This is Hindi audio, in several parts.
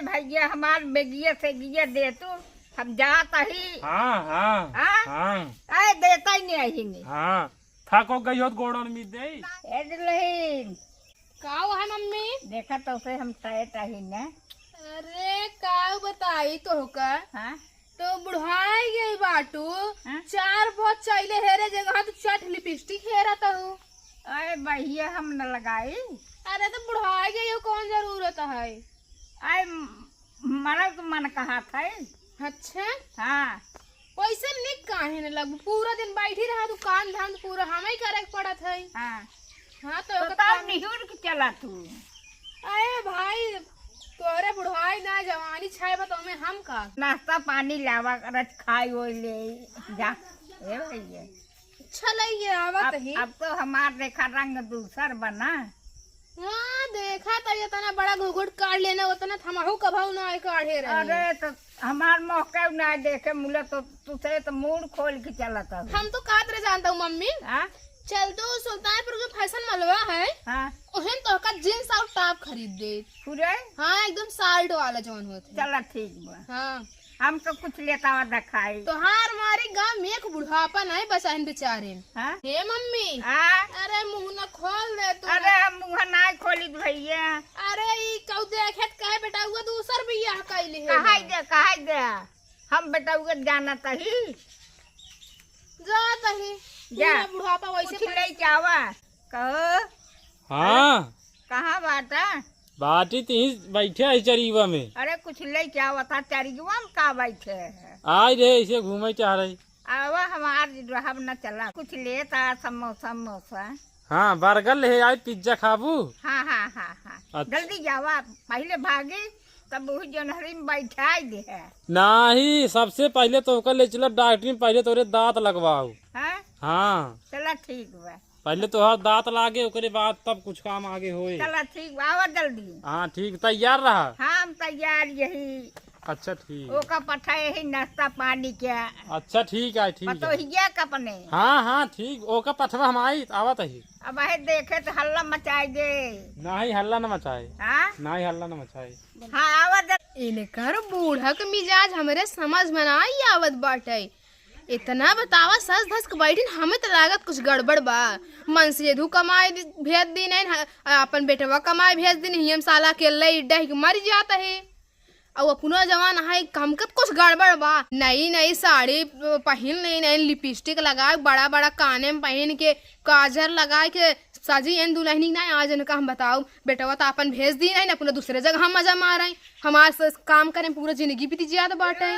भैया हमार बेगिया से गिया दे तू हम जाता ही। हाँ हाँ हाँ? हाँ अरे देता ही नहीं नहीं। हाँ थको गई हो गोड़न में दे एडलिन का है मम्मी? देखा तो उसे हम टैट ही ना। अरे का बताई तो का हाँ तो बुढ़ाई गई बाटू। हाँ? 4 बहुत चाइले हेरे जगह तो 6 लिपस्टिक हेरा तो। अरे भैया हम न लगाई। अरे तो बुढ़ाई गई हो कौन जरूरत है? अरे मरद मन कहा था। अच्छा हाँ पैसे निक काहे न लग पूरा दिन बैठी रहा दुकान धाम पूरा हमें करे के पड़त है। हाँ हाँ तो तब निहुर के चला तू। अरे भाई तोरे बुढ़ाई ना जवानी छाए बा तो में हम का नाश्ता पानी लावा कर खाई वो ले जा। ए भैया अच्छा लगे आवत ही। अब तो हमार देखा रंग दूसर बना। हाँ देखा तो इतना बड़ा घुघुट काट लेना उतना थमाहू कभाऊ ना काढ़े रहे। अरे तो हमार मौका ना देखे मुला तो तुझे तो मुंह खोल के चला था। हम तो कातरे जानता हूँ मम्मी। हाँ चल तो सुल्तानपुर के फैशन मलवा है हाँ ओहन तो का जींस और टॉप खरीद दे। पूरे हाँ एकदम साल्ट वाला जौन होते। चला ठीक बा। हाँ हम तो कुछ लेता हुआ दिखाई। तो हार मारे गाँव में एक बुढ़ापा नहीं बचाइन बेचारे। हाँ हे मम्मी हाँ? अरे मुंह न खोल दे तू। अरे हम मुँह ना खोली भैया। अरे ई कौ देखे कहे बेटा हुआ दूसर बियाह कैले है। कहा दे हम बेटा जाना तही जा तही जा। पूरा बुढ़ापा वैसे कुछ ले जावा कहो। हाँ कहाँ बाटा? बाटी तीन बैठे है चरीवा में। अरे कुछ ले जावा था चरिगवा में का बैठे है। आज रे ऐसे घूमे चाह रही। आवा हमार रहब न चला कुछ लेता समोसा समोसा। हाँ बर्गर ले आज पिज्जा खाबू। हाँ हाँ हाँ हाँ अच्छा। जल्दी जावा पहले भागे तब वही जनहरी में बैठा दे है। नहीं सबसे पहले तो ओकर ले चलो डॉक्टरी में पहले तोरे दांत लगवाओ। हाँ हाँ चला ठीक बा। पहले तोहर दांत लागे ओकरे बाद तब कुछ काम आगे होए। चला ठीक बा आवा जल्दी। हाँ ठीक तैयार रहा। हाँ हम तैयार यही अच्छा ठीक। ओका पठा यही नाश्ता पानी क्या अच्छा ठीक है ठीक है। पतोहिया कपने। हाँ हाँ ठीक ओका पठवा हम आई आवत ही। अब है देखे तो हल्ला मचाई दे। नहीं हल्ला न मचाए। हाँ नहीं हल्ला न मचाए। हाँ आवा जल्दी। इनकर बूढ़ा के मिजाज हमरे समझ में ना आई आवत बाटे। इतना बतावा सच धस के बैठिन हमें तो लागत कुछ गड़बड़ बा। मन से धू कमाए भेज दी नहीं अपन बेटवा कमाए भेज दी नहीं हम साला के ले डह के मर जाता है। और अपना जवान है हमकत कुछ गड़बड़ बा। नई नई साड़ी पहन नई नई लिपस्टिक लगाए बड़ा बड़ा काने में पहन के काजर लगा के सजी एन दुल्हनी नहीं आज इनका हम बताओ बेटवा तो अपन भेज दी नहीं अपना दूसरे जगह हम मजा मारे हमारे काम करें पूरा जिंदगी बीती ज्यादा बाटे।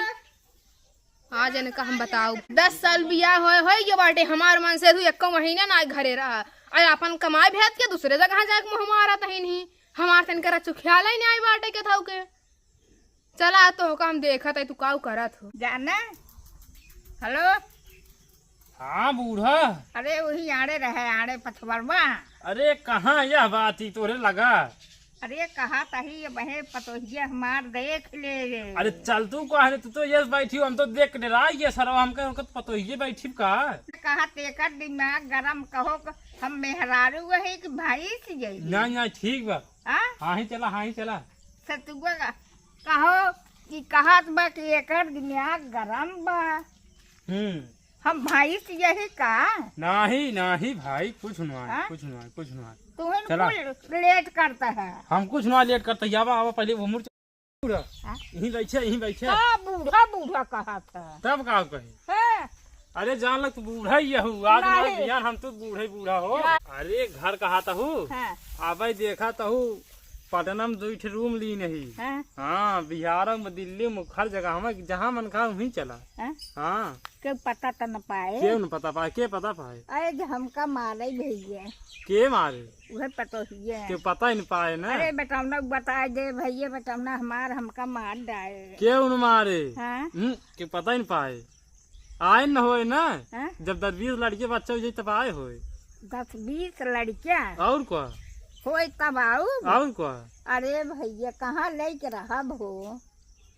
आज इनका हम बताओ 10 साल बियाह हो गया बाटे हमार मन से 1 महीना ना घरे रहा और अपन कमाए भेज के दूसरे जगह जाके मुँह मारा था नहीं हमार तन करा ख्याल ही नहीं आई बाटे के था के। चला तो होका हम देखा था तू काऊ करत हो जाना। हेलो हाँ बूढ़ा। अरे वही आड़े रहे आड़े पथवरवा। अरे कहाँ यह बात ही तोरे लगा। अरे कहा तही बहे पतोहिया हमार देख ले। अरे चल तू कहा तू तो ये बैठी हम तो देख डरा ये सर हमके पतो ही बैठी का। कहा तेकर दिमाग गरम कहो हम मेहरारू है कि भाई से जाई। नहीं नहीं ठीक बा। हाँ हाँ ही चला हाँ ही चला। सतुआ कहो कि कहत बा कि एकर दिमाग गरम बा हम भाई से यही का। नहीं नहीं भाई कुछ नहीं हाँ? कुछ नहीं कुछ नहीं। तुम्हें चला। लेट करता है। हम कुछ नहीं लेट करते आवा आवा पहले वो मुड़ हाँ? यहीं बैठे हाँ बूढ़ा बूढ़ा कहा था। तब का कहे। हाँ? अरे जान लग तू बूढ़ा ही हूँ आज हमारे नहीं। बियान हम तो बूढ़ा हो। अरे घर कहा हूँ हाँ? अब देखा हूँ पटना में 2 रूम ली नहीं। हाँ? हाँ बिहार में दिल्ली में हर जगह हमें जहाँ मन खा वहीं चला। हाँ? हाँ क्यों पता तो न पाए। क्यों न पता पाए के पता पाए। अरे जो हमका मारे भैया के मारे वह पतोहिया। के पता ही नहीं पाए ना। अरे बेटौना बता दे भैया बेटौना हमार हमका मार डाले। क्यों न मारे। हाँ? के पता ही नहीं पाए आए न होए ना। हाँ? जब 10-20 लड़के बच्चे हो जाए तब आए होए। 10-20 लड़कियाँ और क्या होए तब आऊ। और क्या। अरे भैया कहाँ लेके रहा भो।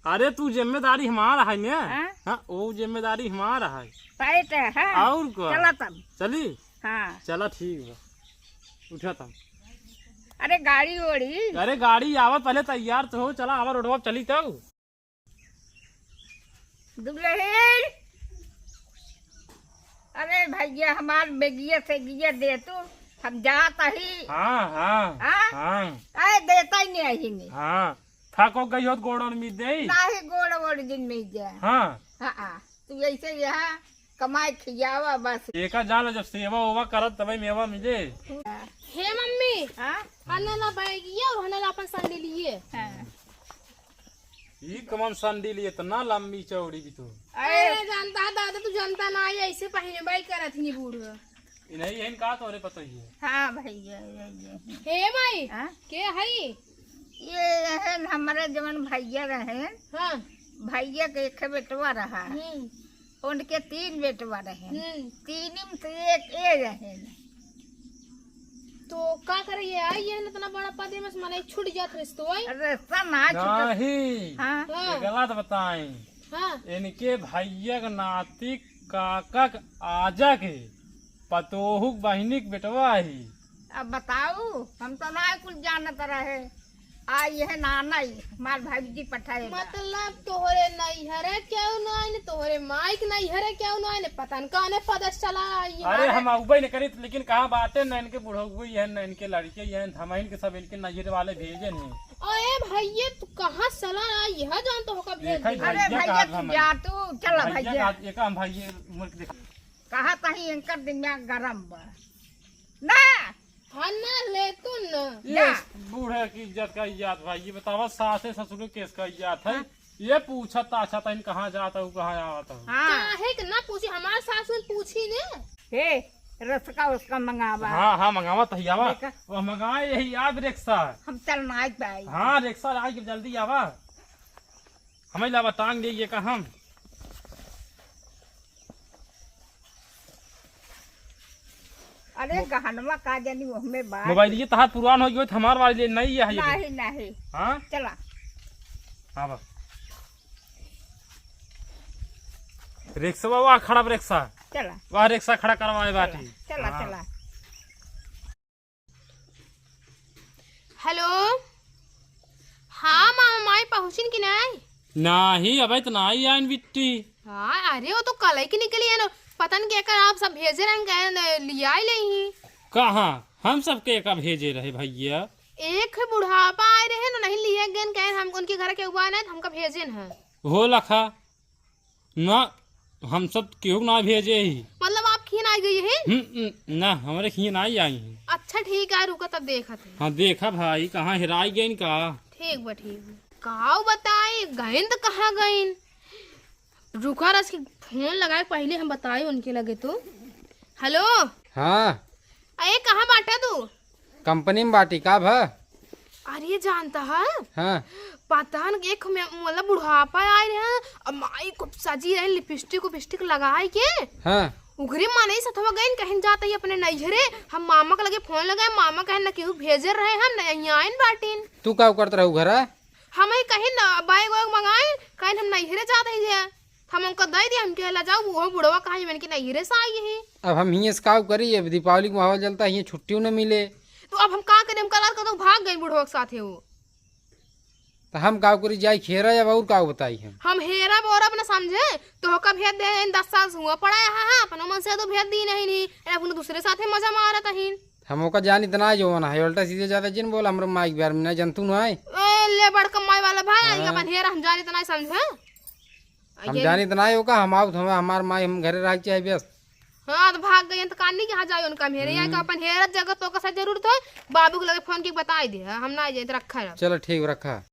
अरे तू जिम्मेदारी हमारा है ना। हाँ? हाँ वो जिम्मेदारी हमारा है। पैट है और क्या चला तब। चली हाँ चला ठीक है उठा तब। अरे गाड़ी ओड़ी अरे गाड़ी आवत पहले तैयार तो हो, चला आवा रोडवा पे चली तब। दुल्हन, अरे भैया हमार बेगिया से गिया दे तू, हम जाता ही। हाँ हाँ हाँ? हाँ अरे देता ही नहीं नहीं। हाँ थको गई हो गोड़ और मीद दे। ना ही गोड़ वोड़ दिन में जा। हाँ हाँ तू ऐसे यहाँ कमाई खियावा बस। एक जान जब सेवा ओवा करत तभी मेवा मिले। हे मम्मी, हाँ हनला बैगिया और हनला अपन संडी लिए। हाँ। ये कमन संडील इतना लंबी चौड़ी भी तो। अरे जानता है दादा, तू जानता ना है ऐसे पहने बाई करत ही बूढ़। नहीं है का तोरे पता ही है। हाँ भैया ये। हे भाई, हाँ? के हई? ये है हमारे जवन भैया रहे। हाँ। भैया के एक बेटवा रहा, उनके 3 बेटवा रहे, 3 में से एक ये रहे। तो का करिए आई है ना इतना बड़ा पदे में माने छूट जात रिश्तो आई। अरे सना छुटा। नहीं हाँ ये गलत बताएं। हाँ। इनके भैया के नाती काका के आजा के पतोहू बहिनी के बेटवा ही। अब बताऊ, हम तो ना कुछ जानत रहे। आई है नाना ही हमार भाई जी पठाए। मतलब तोहरे नहीं हरे क्यों ना आने, तोहरे माइक नहीं हरे क्यों ना आने, पता न काने पदस चला आई। अरे हम उबई नहीं करी, लेकिन कहाँ बातें न इनके बुढ़ऊ है न इनके लड़के है, हम इनके सब इनके नजर वाले भेजे नहीं। अरे भैया तू कहाँ चला आई, यह जानता हो कब भेज देखा दी। अरे भैया तू जा तू, चल भैया। एक हम भाई मुल्क देख कहा तही इनकर दिमाग गरम बा ना। हाँ ना ले तू न। ये बूढ़े की इज्जत का इज्जत भाई, ये बतावा सासे ससुर के केस का इज्जत है। ये पूछा ताछा था इन कहाँ जाता हूँ कहाँ आता हूँ। हाँ काहे के ना पूछी, हमारे सासू ने पूछी ने। हे रसका उसका मंगावा। हाँ हाँ मंगावा तहियावा देखा। वह मंगाए यही याद रिक्शा। हम चलना है पाई। हाँ रिक्शा आज के जल्दी आवा, हमें लावा टांग दीजिए का हम। अरे गहनवा का जानी वो हमें बात। मोबाइल ये तहार पुरान हो गई तो हमार वाले लिए नहीं है ये। नहीं नहीं हाँ चला। हाँ बस रिक्शा वहाँ खड़ा रिक्शा, चला वह रिक्शा खड़ा करवाए बाटी। चला हाँ। चला। हेलो, हाँ मामा माई पहुँचिन कि नहीं? नहीं अबे तो नहीं आइन बिट्टी। हाँ अरे वो तो कल ही की निकली है ना, पता नहीं क्या आप सब भेजे रहे लिया ही नहीं। कहाँ हम सबके का भेजे रहे भैया। एक बुढ़ापा आए रहे ना, नहीं लिए गए कहे हम उनके घर के हुआ नहीं, हमका भेजे है। हो लखा ना, हम सब केहू ना भेजे ही। मतलब आप खीन आ गई है? ना हमारे खीन आई आई हैं। अच्छा ठीक है, रुका तब देखा थे। हाँ देखा भाई कहाँ हेराई गई का। ठीक बा ठीक बा। काऊ बताए गईन तो कहाँ गईन, रुका रस की फोन लगाए पहले हम बताए उनके लगे तो। हेलो हाँ अरे कहाँ बाटा तू? कंपनी में बाटी का भा। अरे जानता है हाँ पता न एक मतलब बुढ़ापा आए रहे, अब माई को सजी रहे लिपस्टिक लगाए के हाँ उघरे माने सथवा गईन कहीं जाता ही अपने नैहरे। हम मामा के लगे फोन लगाए, मामा कहे न केहू भेजे रहे, हम नहीं आइन बाटीन। तू का करत रहू घरा? हम ही कहीं न बैग वैग मंगाए, कहीं हम नैहरे जाते ही जे हम उनको दे दिए, हम कहला जाओ वो बुढ़वा कहा मैंने कि नैहरे से आई है। अब हम हिये से का करी, अब दीपावली को हवा जलता है, छुट्टियों न मिले तो अब हम का करें, हम कल तो भाग गए बुढ़वा के साथ वो। तो हम का करी जाई खेरा या और का बताई हम हेरा बोरा न समझे तो का भेज दे 10 साल हुआ पड़ा है। हाँ अपन मन से तो भेज दी नहीं, अपन दूसरे साथ मजा मारा तहीन। हम ओका जान इतना जो है उल्टा सीधे जाता जिन बोल हमरे माइक बिहार में ना जनतू न आए। ले बड़ कमाई वाला भाई अपन हेरा हम जाने इतना समझे। हम जानी इतना है ओका, हम आओ हमार माई हम घरे रह चाहे व्यस्त। हाँ तो भाग गए तो कानी कहाँ जाए उनका मेरे यहाँ का अपन हेरा जगह तो का जरूरत है। बाबू के लगे फोन की बताई दे, हम ना जाए तो रखा है। चलो ठीक रखा।